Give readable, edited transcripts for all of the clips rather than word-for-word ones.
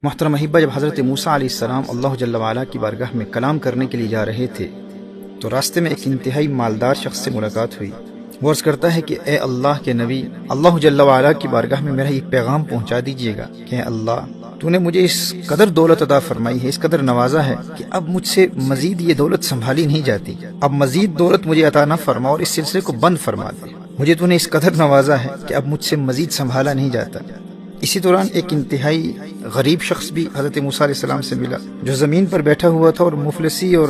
محترم احبہ، جب حضرت موسیٰ علیہ السلام اللہ جل وعلا کی بارگاہ میں کلام کرنے کے لیے جا رہے تھے تو راستے میں ایک انتہائی مالدار شخص سے ملاقات ہوئی۔ وہ عرض کرتا ہے کہ اے اللہ کے نبی، اللہ جل وعلا کی بارگاہ میں میرا یہ پیغام پہنچا دیجیے گا کہ اے اللہ، تو نے مجھے اس قدر دولت عطا فرمائی ہے، اس قدر نوازا ہے کہ اب مجھ سے مزید یہ دولت سنبھالی نہیں جاتی۔ اب مزید دولت مجھے عطا نہ فرما اور اس سلسلے کو بند فرما دے۔ مجھے تو نے اس قدر نوازا ہے کہ اب مجھ سے مزید سنبھالا نہیں جاتا۔ اسی دوران ایک انتہائی غریب شخص بھی حضرت موسیٰ علیہ السلام سے ملا، جو زمین پر بیٹھا ہوا تھا اور مفلسی اور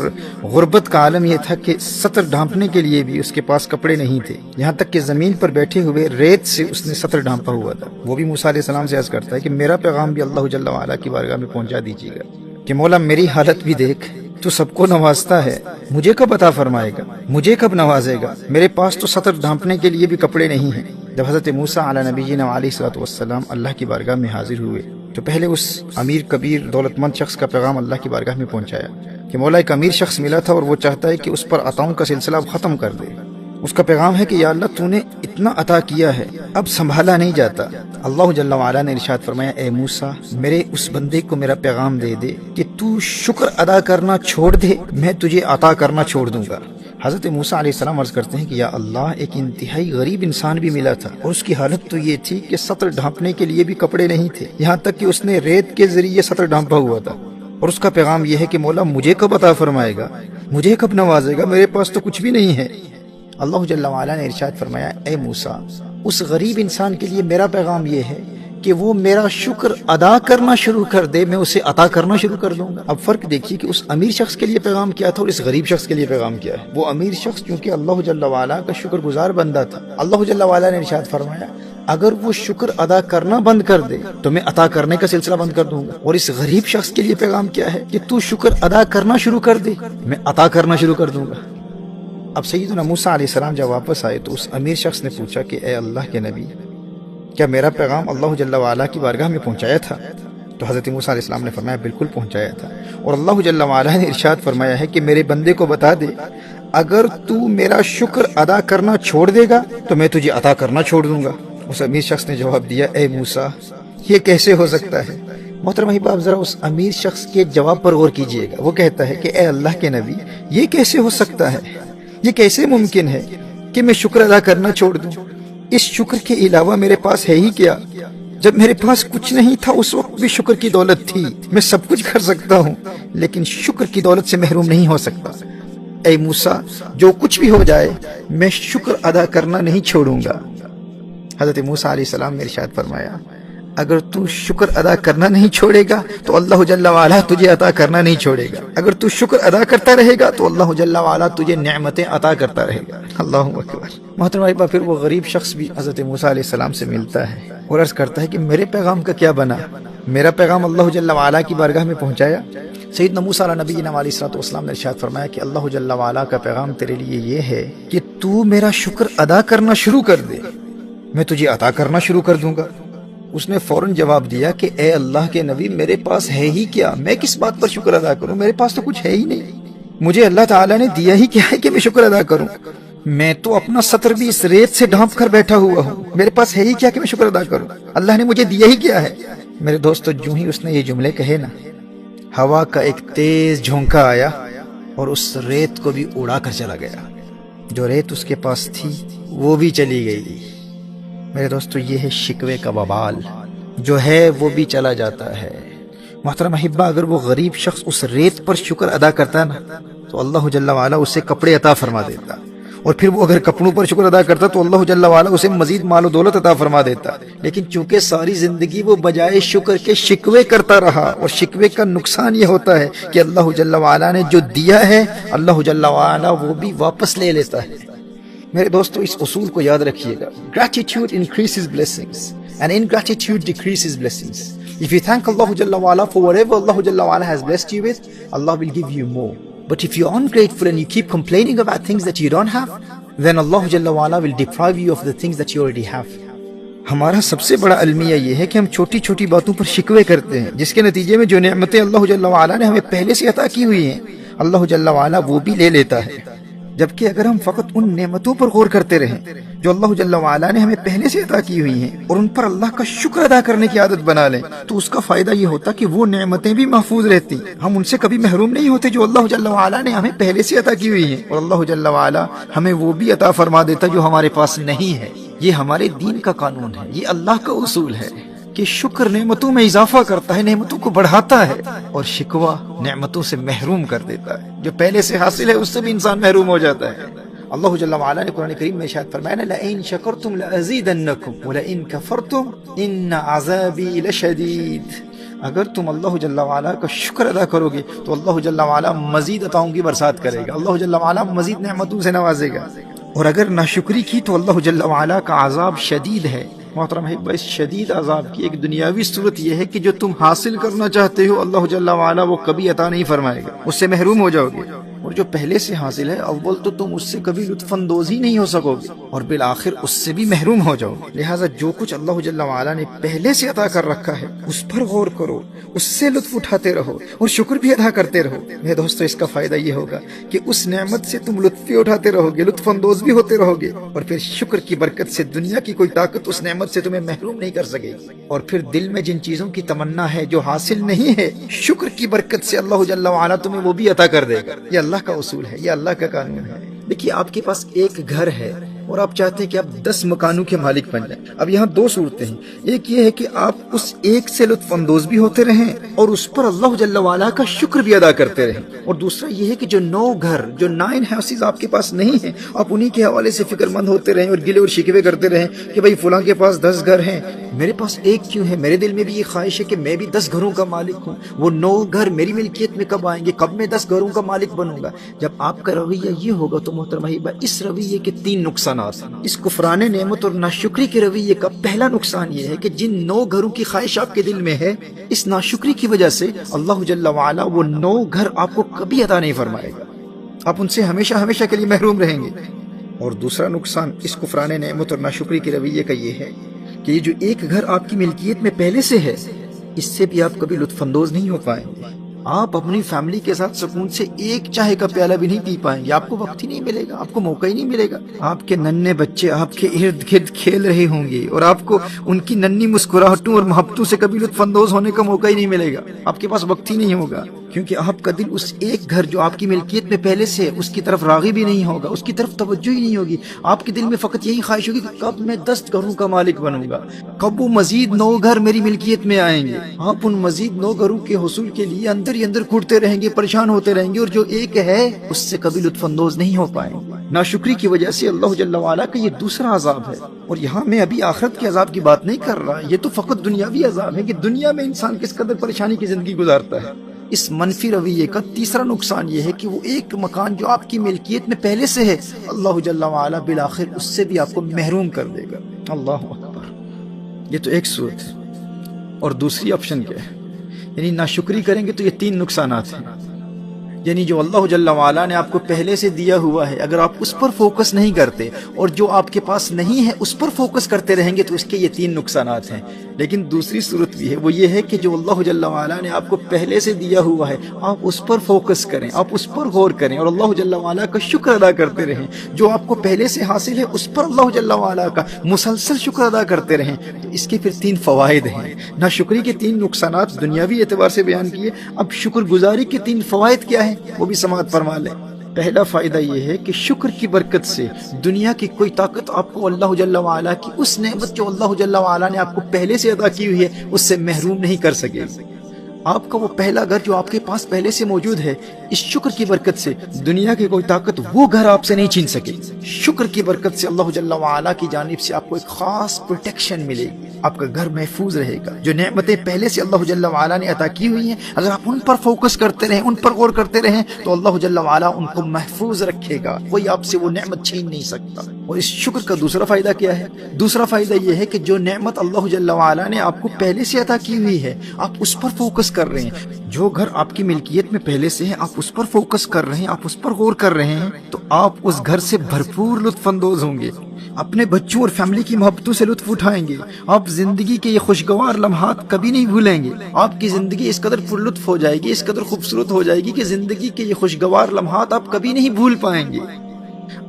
غربت کا عالم یہ تھا کہ سطر ڈھانپنے کے لیے بھی اس کے پاس کپڑے نہیں تھے، یہاں تک کہ زمین پر بیٹھے ہوئے ریت سے اس نے سطر ڈھانپا ہوا تھا۔ وہ بھی موسیٰ علیہ السلام سے عرض کرتا ہے کہ میرا پیغام بھی اللہ جل وعلا کی بارگاہ میں پہنچا دیجیے گا کہ مولا میری حالت بھی دیکھ، تو سب کو نوازتا ہے، مجھے کب عطا فرمائے گا، مجھے کب نوازے گا، میرے پاس تو سطر ڈھانپنے کے لیے بھی کپڑے نہیں ہیں۔ جب حضرت موسیٰ علی نبینا علیہ الصلوۃ والسلام اللہ کی بارگاہ میں حاضر ہوئے تو پہلے اس امیر کبیر دولت مند شخص کا پیغام اللہ کی بارگاہ میں پہنچایا کہ مولا ایک امیر شخص ملا تھا اور وہ چاہتا ہے کہ اس پر عطاؤں کا سلسلہ اب ختم کر دے۔ اس کا پیغام ہے کہ یا اللہ، تو نے اتنا عطا کیا ہے، اب سنبھالا نہیں جاتا۔ اللہ جل وعلا نے ارشاد فرمایا، اے موسیٰ، میرے اس بندے کو میرا پیغام دے دے کہ تو شکر ادا کرنا چھوڑ دے، میں تجھے عطا کرنا چھوڑ دوں گا۔ حضرت موسیٰ علیہ السلام عرض کرتے ہیں کہ یا اللہ، ایک انتہائی غریب انسان بھی ملا تھا اور اس کی حالت تو یہ تھی کہ سطر ڈھانپنے کے لیے بھی کپڑے نہیں تھے، یہاں تک کہ اس نے ریت کے ذریعے سطر ڈھانپا ہوا تھا، اور اس کا پیغام یہ ہے کہ مولا مجھے کب عطا فرمائے گا، مجھے کب نوازے گا، میرے پاس تو کچھ بھی نہیں ہے۔ اللہ جل وعلا نے ارشاد فرمایا، اے موسیٰ، اس غریب انسان کے لیے میرا پیغام یہ ہے کہ وہ میرا شکر ادا کرنا شروع کر دے، میں اسے عطا کرنا شروع کر دوں گا۔ اب فرق دیکھیے کہ اس امیر شخص کے لیے پیغام کیا تھا اور اس غریب شخص کے لیے پیغام کیا ہے۔ وہ امیر شخص کیونکہ اللہ جل وعلا کا شکر گزار بندہ تھا، اللہ جل وعلا نے ارشاد فرمایا اگر وہ شکر ادا کرنا بند کر دے تو میں عطا کرنے کا سلسلہ بند کر دوں گا۔ اور اس غریب شخص کے لیے پیغام کیا ہے کہ تو شکر ادا کرنا شروع کر دے، میں عطا کرنا شروع کر دوں گا۔ اب سیدنا موسیٰ علیہ السلام جب واپس آئے تو اس امیر شخص نے پوچھا کہ اے اللہ کے نبی، کیا میرا پیغام اللہ جل وعلا کی بارگاہ میں پہنچایا تھا؟ تو حضرت موسیٰ علیہ السلام نے فرمایا بالکل پہنچایا تھا، اور اللہ جل وعلا نے ارشاد فرمایا ہے کہ میرے بندے کو بتا دے اگر تو میرا شکر ادا کرنا چھوڑ دے گا تو میں تجھے عطا کرنا چھوڑ دوں گا۔ اس امیر شخص نے جواب دیا، اے موسیٰ، یہ کیسے ہو سکتا ہے؟ محترم احباب، آپ ذرا اس امیر شخص کے جواب پر غور کیجئے گا۔ وہ کہتا ہے کہ اے اللہ کے نبی، یہ کیسے ہو سکتا ہے، یہ کیسے ممکن ہے کہ میں شکر ادا کرنا چھوڑ دوں؟ اس شکر کے علاوہ میرے پاس ہے ہی کیا؟ جب میرے پاس کچھ نہیں تھا اس وقت بھی شکر کی دولت تھی، میں سب کچھ کر سکتا ہوں لیکن شکر کی دولت سے محروم نہیں ہو سکتا۔ اے موسیٰ، جو کچھ بھی ہو جائے میں شکر ادا کرنا نہیں چھوڑوں گا۔ حضرت موسیٰ علیہ السلام نے ارشاد فرمایا اگر تو شکر ادا کرنا نہیں چھوڑے گا تو اللہ جل وعلا تجھے عطا کرنا نہیں چھوڑے گا، اگر تو شکر ادا کرتا رہے گا تو اللہ جل وعلا تجھے نعمتیں عطا کرتا رہے گا۔ اللہ اکبر۔ محترم احباب، پھر وہ غریب شخص بھی حضرت موسیٰ علیہ السلام سے ملتا ہے اور عرض کرتا ہے کہ میرے پیغام کا کیا بنا، میرا پیغام اللہ جل وعلا کی بارگاہ میں پہنچایا؟ سیدنا موسیٰ علیہ نبینا علیہ الصلوۃ والسلام نے ارشاد فرمایا کہ اللہ جل وعلا کا پیغام تیرے لیے یہ ہے کہ تو میرا شکر ادا کرنا شروع کر دے، میں تجھے عطا کرنا شروع کر دوں گا۔ اس نے فوراً جواب دیا کہ اے اللہ کے نبی، میرے پاس ہے ہی کیا، میں کس بات پر شکر ادا کروں، میرے پاس تو کچھ ہے ہی نہیں، مجھے اللہ تعالیٰ نے دیا ہی کیا ہے کہ میں شکر ادا کروں، میں تو اپنا سطر بھی اس ریت سے ڈھانپ کر بیٹھا ہوا ہوں، میرے پاس ہے ہی کیا کہ میں شکر ادا کروں، اللہ نے مجھے دیا ہی کیا ہے۔ میرے دوستو، جو ہی اس نے یہ جملے کہے نا، ہوا کا ایک تیز جھونکا آیا اور اس ریت کو بھی اڑا کر چلا گیا، جو ریت اس کے پاس تھی وہ بھی چلی گئی۔ میرے دوستو، یہ ہے شکوے کا وبال، جو ہے وہ بھی چلا جاتا ہے۔ محترم احبہ، اگر وہ غریب شخص اس ریت پر شکر ادا کرتا نا تو اللہ جل وعلا اسے کپڑے عطا فرما دیتا، اور پھر وہ اگر کپڑوں پر شکر ادا کرتا تو اللہ جل وعلا اسے مزید مال و دولت عطا فرما دیتا۔ لیکن چونکہ ساری زندگی وہ بجائے شکر کے شکوے کرتا رہا، اور شکوے کا نقصان یہ ہوتا ہے کہ اللہ جل وعلا نے جو دیا ہے اللہ جل وعلا وہ بھی واپس لے لیتا ہے۔ میرے دوستو، اس اصول کو یاد رکھیے گا، gratitude increases blessings and ingratitude decreases blessings. If you thank Allah Jalla wa'ala for whatever Allah Jalla wa'ala has blessed you with, Allah will give you more. But if you're ungrateful and you keep complaining about things that you don't have, then Allah Jalla wa'ala will deprive you of the things that you already have. ہمارا سب سے بڑا المیہ یہ ہے کہ ہم چھوٹی چھوٹی باتوں پر شکوے کرتے ہیں، جس کے نتیجے میں جو نعمتیں اللہ جل وعلا نے ہمیں پہلے سے عطا کی ہوئی ہیں اللہ جل وعلا وہ بھی لے لیتا ہے۔ جبکہ اگر ہم فقط ان نعمتوں پر غور کرتے رہیں جو اللہ جل وعلا نے ہمیں پہلے سے عطا کی ہوئی ہیں اور ان پر اللہ کا شکر ادا کرنے کی عادت بنا لیں تو اس کا فائدہ یہ ہوتا کہ وہ نعمتیں بھی محفوظ رہتی، ہم ان سے کبھی محروم نہیں ہوتے جو اللہ جل وعلا نے ہمیں پہلے سے عطا کی ہوئی ہیں، اور اللہ جل وعلا ہمیں وہ بھی عطا فرما دیتا جو ہمارے پاس نہیں ہے۔ یہ ہمارے دین کا قانون ہے، یہ اللہ کا اصول ہے کہ شکر نعمتوں میں اضافہ کرتا ہے، نعمتوں کو بڑھاتا ہے، اور شکوہ نعمتوں سے محروم کر دیتا ہے، جو پہلے سے حاصل ہے اس سے بھی انسان محروم ہو جاتا ہے۔ اللہ جل وعلا نے قرآن کریم میں ارشاد فرمایا لَئِن شَكَرْتُمْ لَأَزِيدَنَّكُمْ وَلَئِن كَفَرْتُمْ إِنَّ عَذَابِي لَشَدِيدٌ۔ اگر تم اللہ جل وعلا کا شکر ادا کرو گے تو اللہ جل وعلا مزید عطاؤں کی برسات کرے گا، اللہ جل وعلا مزید نعمتوں سے نوازے گا، اور اگر ناشکری کی تو اللہ جل وعلا کا عذاب شدید ہے۔ محترم ہے، اس شدید عذاب کی ایک دنیاوی صورت یہ ہے کہ جو تم حاصل کرنا چاہتے ہو اللہ جل وعلا وہ کبھی عطا نہیں فرمائے گا، اس سے محروم ہو جاؤ گے، اور جو پہلے سے حاصل ہے اول تو تم اس سے کبھی لطف اندوز ہی نہیں ہو سکو گے، اور بالآخر اس سے بھی محروم ہو جاؤ گے۔ لہٰذا جو کچھ اللہ جل وعلا نے پہلے سے عطا کر رکھا ہے اس پر غور کرو، اس سے لطف اٹھاتے رہو اور شکر بھی ادا کرتے رہو۔ میرے دوستو، اس کا فائدہ یہ ہوگا کہ اس نعمت سے تم لطف بھی اٹھاتے رہو گے، لطف اندوز بھی ہوتے رہو گے، اور پھر شکر کی برکت سے دنیا کی کوئی طاقت اس نعمت سے تمہیں محروم نہیں کر سکے گی، اور پھر دل میں جن چیزوں کی تمنا ہے جو حاصل نہیں ہے، شکر کی برکت سے اللہ جل وعلا تمہیں وہ بھی عطا کر دے گا۔ یہ اللہ کا اصول ہے، یہ اللہ کا قانون ہے۔ دیکھیے، آپ کے پاس ایک گھر ہے اور آپ چاہتے ہیں کہ آپ 10 مکانوں کے مالک بن جائیں۔ اب یہاں دو صورتیں ہیں، ایک یہ ہے کہ آپ اس ایک سے لطف اندوز بھی ہوتے رہیں اور اس پر اللہ جل وعلا کا شکر بھی ادا کرتے رہیں، اور دوسرا یہ ہے کہ جو 9 گھر، جو 9 ہاؤسز آپ کے پاس نہیں ہیں، آپ انہی کے حوالے سے فکر مند ہوتے رہیں اور گلے اور شکوے کرتے رہیں کہ بھئی فلاں کے پاس 10 گھر ہیں، میرے پاس ایک کیوں ہے؟ میرے دل میں بھی یہ خواہش ہے کہ میں بھی 10 گھروں کا مالک ہوں، وہ 9 گھر میری ملکیت میں کب آئیں گے، کب میں 10 گھروں کا مالک بنوں گا۔ جب آپ کا رویہ یہ ہوگا تو محترم احبہ، اس رویے کے 3 نقصانات ہیں۔ اس کفران نعمت اور ناشکری کے رویے کا پہلا نقصان یہ ہے کہ جن 9 گھروں کی خواہش آپ کے دل میں ہے، اس ناشکری کی وجہ سے اللہ جل وعلا وہ 9 گھر آپ کو کبھی عطا نہیں فرمائے گا، آپ ان سے ہمیشہ ہمیشہ کے لیے محروم رہیں گے۔ اور دوسرا نقصان اس کفران نعمت اور ناشکری کے رویے کا یہ ہے کہ یہ جو ایک گھر آپ کی ملکیت میں پہلے سے ہے، اس سے بھی آپ کبھی لطف اندوز نہیں ہو پائیں گے، آپ اپنی فیملی کے ساتھ سکون سے ایک چائے کا پیالہ بھی نہیں پی پائیں گے، آپ کو وقت ہی نہیں ملے گا، آپ کو موقع ہی نہیں ملے گا۔ آپ کے ننھے بچے آپ کے ارد گرد کھیل رہے ہوں گے اور آپ کو ان کی ننھی مسکراہٹوں اور محبتوں سے کبھی لطف اندوز ہونے کا موقع ہی نہیں ملے گا، آپ کے پاس وقت ہی نہیں ہوگا، کیونکہ آپ کا دل اس ایک گھر جو آپ کی ملکیت میں پہلے سے ہے اس کی طرف راغب ہی نہیں ہوگا، اس کی طرف توجہ ہی نہیں ہوگی۔ آپ کے دل میں فقط یہی خواہش ہوگی کہ کب میں 10 گھروں کا مالک بنوں گا، کب وہ مزید 9 گھر میری ملکیت میں آئیں گے۔ آپ ان مزید 9 گھروں کے حصول کے لیے اندر ہی اندر کھوٹتے رہیں گے، پریشان ہوتے رہیں گے، اور جو ایک ہے اس سے کبھی لطف اندوز نہیں ہو پائیں گے۔ ناشکری کی وجہ سے اللہ جل وعلا کا یہ دوسرا عذاب ہے، اور یہاں میں ابھی آخرت کے عذاب کی بات نہیں کر رہا، یہ تو فقط دنیاوی عذاب ہے کہ دنیا میں انسان کس قدر پریشانی کی زندگی گزارتا ہے۔ اس منفی رویے کا تیسرا نقصان یہ ہے کہ وہ ایک مکان جو آپ کی ملکیت میں پہلے سے ہے، اللہ جل وعلا بالآخر اس سے بھی آپ کو محروم کر دے گا۔ اللہ اکبر! یہ تو ایک صورت ہے، اور دوسری آپشن کیا ہے؟ یعنی ناشکری کریں گے تو یہ 3 نقصانات ہیں، یعنی جو اللہ جل وعلا نے آپ کو پہلے سے دیا ہوا ہے اگر آپ اس پر فوکس نہیں کرتے اور جو آپ کے پاس نہیں ہے اس پر فوکس کرتے رہیں گے تو اس کے یہ 3 نقصانات ہیں۔ لیکن دوسری صورت بھی ہے، وہ یہ ہے کہ جو اللہ جل وعلا نے آپ کو پہلے سے دیا ہوا ہے آپ اس پر فوکس کریں، آپ اس پر غور کریں اور اللہ جل وعلا کا شکر ادا کرتے رہیں۔ جو آپ کو پہلے سے حاصل ہے اس پر اللہ جل وعلا کا مسلسل شکر ادا کرتے رہیں۔ تو اس کے پھر 3 فوائد ہیں۔ ناشکری کے 3 نقصانات دنیاوی اعتبار سے بیان کیے، اب شکر گزاری کے 3 فوائد کیا ہیں وہ بھی سماعت فرما لیں۔ پہلا فائدہ یہ ہے کہ شکر کی برکت سے دنیا کی کوئی طاقت آپ کو اللہ جل وعلا کی اس نعمت جو اللہ جل وعلا نے آپ کو پہلے سے عطا کی ہوئی ہے اس سے محروم نہیں کر سکے گی۔ آپ کا وہ پہلا گھر جو آپ کے پاس پہلے سے موجود ہے، اس شکر کی برکت سے دنیا کی کوئی طاقت وہ گھر آپ سے نہیں چھین سکے۔ شکر کی برکت سے اللہ جل وعلا کی جانب سے آپ کو ایک خاص پروٹیکشن ملے گی، آپ کا گھر محفوظ رہے گا۔ جو نعمتیں پہلے سے اللہ جل وعلا نے عطا کی ہوئی ہیں اگر آپ ان پر فوکس کرتے رہیں، ان پر غور کرتے رہیں تو اللہ جل وعلا ان کو محفوظ رکھے گا، کوئی آپ سے وہ نعمت چھین نہیں سکتا۔ اور اس شکر کا دوسرا فائدہ کیا ہے؟ دوسرا فائدہ یہ ہے کہ جو نعمت اللہ جل وعلا نے آپ کو پہلے سے عطا کی ہوئی ہے آپ اس پر فوکس کر رہے ہیں۔ جو گھر آپ کی ملکیت میں پہلے سے ہے آپ اس پر فوکس کر رہے ہیں، آپ اس پر غور کر رہے ہیں تو آپ اس گھر سے بھرپور لطف اندوز ہوں گے، اپنے بچوں اور فیملی کی محبتوں سے لطف اٹھائیں گے، آپ زندگی کے یہ خوشگوار لمحات کبھی نہیں بھولیں گے۔ آپ کی زندگی اس قدر پر لطف ہو جائے گی، اس قدر خوبصورت ہو جائے گی کہ زندگی کے یہ خوشگوار لمحات آپ کبھی نہیں بھول پائیں گے۔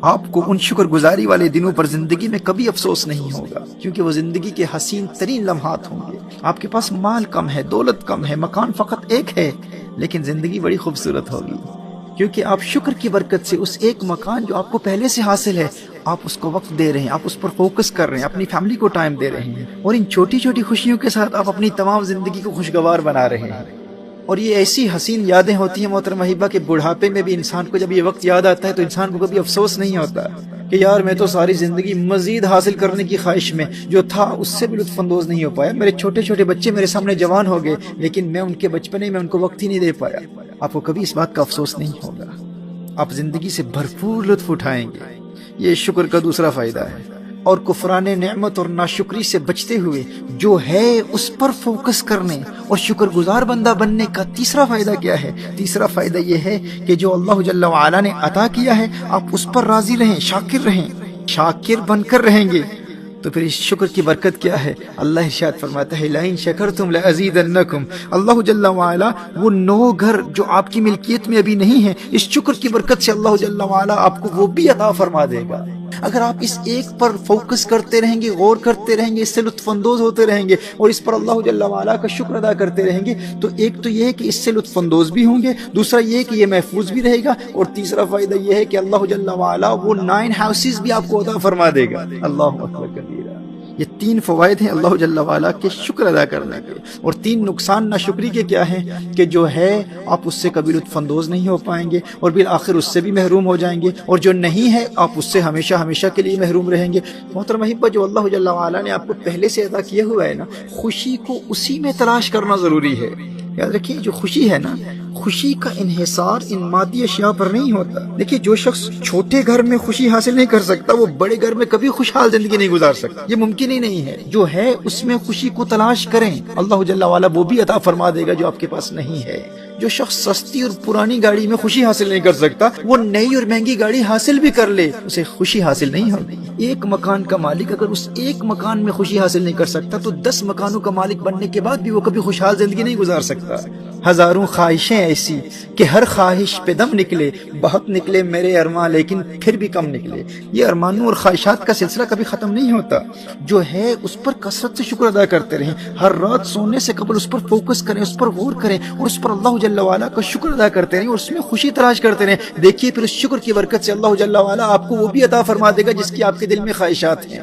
آپ کو ان شکر گزاری والے دنوں پر زندگی میں کبھی افسوس نہیں ہوگا، کیونکہ وہ زندگی کے حسین ترین لمحات ہوں گے۔ آپ کے پاس مال کم ہے، دولت کم ہے، مکان فقط ایک ہے، لیکن زندگی بڑی خوبصورت ہوگی، کیونکہ آپ شکر کی برکت سے اس ایک مکان جو آپ کو پہلے سے حاصل ہے، آپ اس کو وقت دے رہے ہیں، آپ اس پر فوکس کر رہے ہیں، اپنی فیملی کو ٹائم دے رہے ہیں، اور ان چھوٹی چھوٹی خوشیوں کے ساتھ آپ اپنی تمام زندگی کو خوشگوار بنا رہے ہیں۔ اور یہ ایسی حسین یادیں ہوتی ہیں محترم حبیبہ کہ بڑھاپے میں بھی انسان کو جب یہ وقت یاد آتا ہے تو انسان کو کبھی افسوس نہیں ہوتا کہ یار میں تو ساری زندگی مزید حاصل کرنے کی خواہش میں جو تھا اس سے بھی لطف اندوز نہیں ہو پایا، میرے چھوٹے چھوٹے بچے میرے سامنے جوان ہو گئے لیکن میں ان کے بچپنے میں ان کو وقت ہی نہیں دے پایا۔ آپ کو کبھی اس بات کا افسوس نہیں ہوگا، آپ زندگی سے بھرپور لطف اٹھائیں گے۔ یہ شکر کا دوسرا فائدہ ہے۔ اور کفران نعمت اور ناشکری سے بچتے ہوئے جو ہے اس پر فوکس کرنے اور شکر گزار بندہ بننے کا تیسرا فائدہ کیا ہے؟ تیسرا فائدہ یہ ہے کہ جو اللہ جل وعلا نے عطا کیا ہے آپ اس پر راضی رہیں، شاکر رہیں، شاکر بن کر رہیں گے۔ تو پھر اس شکر کی برکت کیا ہے؟ اللہ ارشاد فرماتا ہے لَإِن شَكَرْتُمْ لَأَزِيدَنَّكُمْ۔ اللہ جل وعلا وہ 9 گھر جو آپ کی ملکیت میں ابھی نہیں ہیں، اس شکر کی برکت سے اللہ جل وعلا آپ کو وہ بھی عطا فرما دے گا۔ اگر آپ اس ایک پر فوکس کرتے رہیں گے، غور کرتے رہیں گے، اس سے لطف اندوز ہوتے رہیں گے اور اس پر اللہ جل وعلا کا شکر ادا کرتے رہیں گے، تو ایک تو یہ ہے کہ اس سے لطف اندوز بھی ہوں گے، دوسرا یہ ہے کہ یہ محفوظ بھی رہے گا، اور تیسرا فائدہ یہ ہے کہ اللہ جل وعلا وہ 9 ہاؤسز بھی آپ کو عطا فرما دے گا۔ اللہ اکبر کبیرہ۔ یہ 3 فوائد ہیں اللہ جل وعلا کے شکر ادا کرنے کے، اور 3 نقصان ناشکری کے کیا ہیں کہ جو ہے آپ اس سے کبھی لطف اندوز نہیں ہو پائیں گے اور بالآخر اس سے بھی محروم ہو جائیں گے، اور جو نہیں ہے آپ اس سے ہمیشہ ہمیشہ کے لیے محروم رہیں گے۔ محترم احبہ، جو اللہ جل وعلا نے آپ کو پہلے سے عطا کیا ہوا ہے نا، خوشی کو اسی میں تلاش کرنا ضروری ہے۔ یاد رکھیے جو خوشی ہے نا، خوشی کا انحصار ان مادی اشیاء پر نہیں ہوتا۔ دیکھیے جو شخص چھوٹے گھر میں خوشی حاصل نہیں کر سکتا وہ بڑے گھر میں کبھی خوشحال زندگی نہیں گزار سکتا، یہ ممکن ہی نہیں ہے۔ جو ہے اس میں خوشی کو تلاش کریں، اللہ جل وعلا وہ بھی عطا فرما دے گا جو آپ کے پاس نہیں ہے۔ جو شخص سستی اور پرانی گاڑی میں خوشی حاصل نہیں کر سکتا وہ نئی اور مہنگی گاڑی حاصل بھی کر لے، اسے خوشی حاصل نہیں ہوگی۔ ایک مکان کا مالک اگر اس ایک مکان میں خوشی حاصل نہیں کر سکتا تو 10 مکانوں کا مالک بننے کے بعد بھی وہ کبھی خوشحال زندگی نہیں گزار سکتا۔ ہزاروں خواہشیں ایسی کہ ہر خواہش پہ دم نکلے، بہت نکلے میرے ارمان لیکن پھر بھی کم نکلے۔ یہ ارمانوں اور خواہشات کا سلسلہ کبھی ختم نہیں ہوتا۔ جو ہے اس پر کثرت سے شکر ادا کرتے رہیں، ہر رات سونے سے قبل اس پر فوکس کریں، اس پر غور کریں اور اس پر اللہ جل وعلا کا شکر ادا کرتے رہیں اور اس میں خوشی تلاش کرتے رہیں۔ دیکھیے پھر اس شکر کی برکت سے اللہ جل وعلا آپ کو وہ بھی عطا فرما دے گا جس کی آپ کے دل میں خواہشات ہیں۔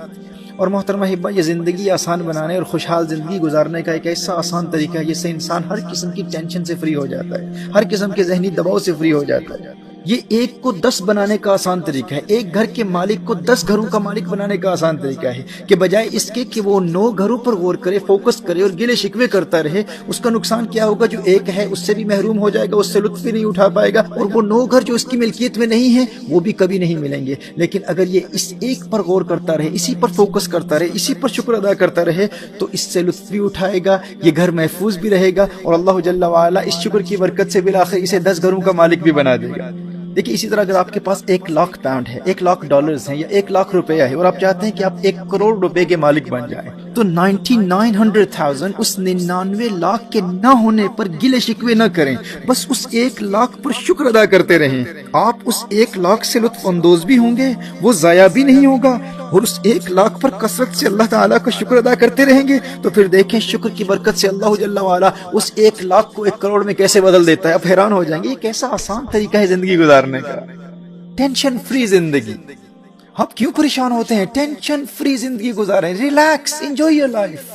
اور محترم احبہ، یہ زندگی آسان بنانے اور خوشحال زندگی گزارنے کا ایک ایسا آسان طریقہ ہے جس سے انسان ہر قسم کی ٹینشن سے فری ہو جاتا ہے، ہر قسم کے ذہنی دباؤ سے فری ہو جاتا ہے۔ یہ 1 کو 10 بنانے کا آسان طریقہ ہے، ایک گھر کے مالک کو 10 گھروں کا مالک بنانے کا آسان طریقہ ہے، کہ بجائے اس کے کہ وہ 9 گھروں پر غور کرے، فوکس کرے اور گلے شکوے کرتا رہے، اس کا نقصان کیا ہوگا؟ جو ایک ہے اس سے بھی محروم ہو جائے گا، اس سے لطف بھی نہیں اٹھا پائے گا، اور وہ 9 گھر جو اس کی ملکیت میں نہیں ہیں وہ بھی کبھی نہیں ملیں گے۔ لیکن اگر یہ اس ایک پر غور کرتا رہے، اسی پر فوکس کرتا رہے، اسی پر شکر ادا کرتا رہے تو اس سے لطف بھی اٹھائے گا، یہ گھر محفوظ بھی رہے گا، اور اللہ جل وعلا اس شکر کی برکت سے بالآخر اسے 10 گھروں کا مالک بھی بنا دے گا۔ دیکھیے اسی طرح اگر آپ کے پاس 1 لاکھ پاؤنڈ ہے، 1 لاکھ ڈالرز ہیں یا 1 لاکھ روپیہ ہے اور آپ چاہتے ہیں کہ آپ 1 کروڑ روپے کے مالک بن جائیں تو 99,100,000 اس 99 لاکھ کے نہ ہونے پر گلے شکوے نہ کریں، بس اس 1 لاکھ پر شکر ادا کرتے رہیں۔ آپ اس 1 لاکھ سے لطف اندوز بھی ہوں گے، وہ ضائع بھی نہیں ہوگا، اور اس 1 لاکھ پر کثرت سے اللہ تعالیٰ کا شکر ادا کرتے رہیں گے تو پھر دیکھیں شکر کی برکت سے اللہ جل وعلا اس 1 لاکھ کو 1 کروڑ میں کیسے بدل دیتا ہے۔ آپ حیران ہو جائیں گے یہ کیسا آسان طریقہ ہے زندگی گزارنے کا، ٹینشن فری زندگی۔ آپ کیوں پریشان ہوتے ہیں؟ ٹینشن فری زندگی گزاریں، ریلیکس، انجوائے یور لائف۔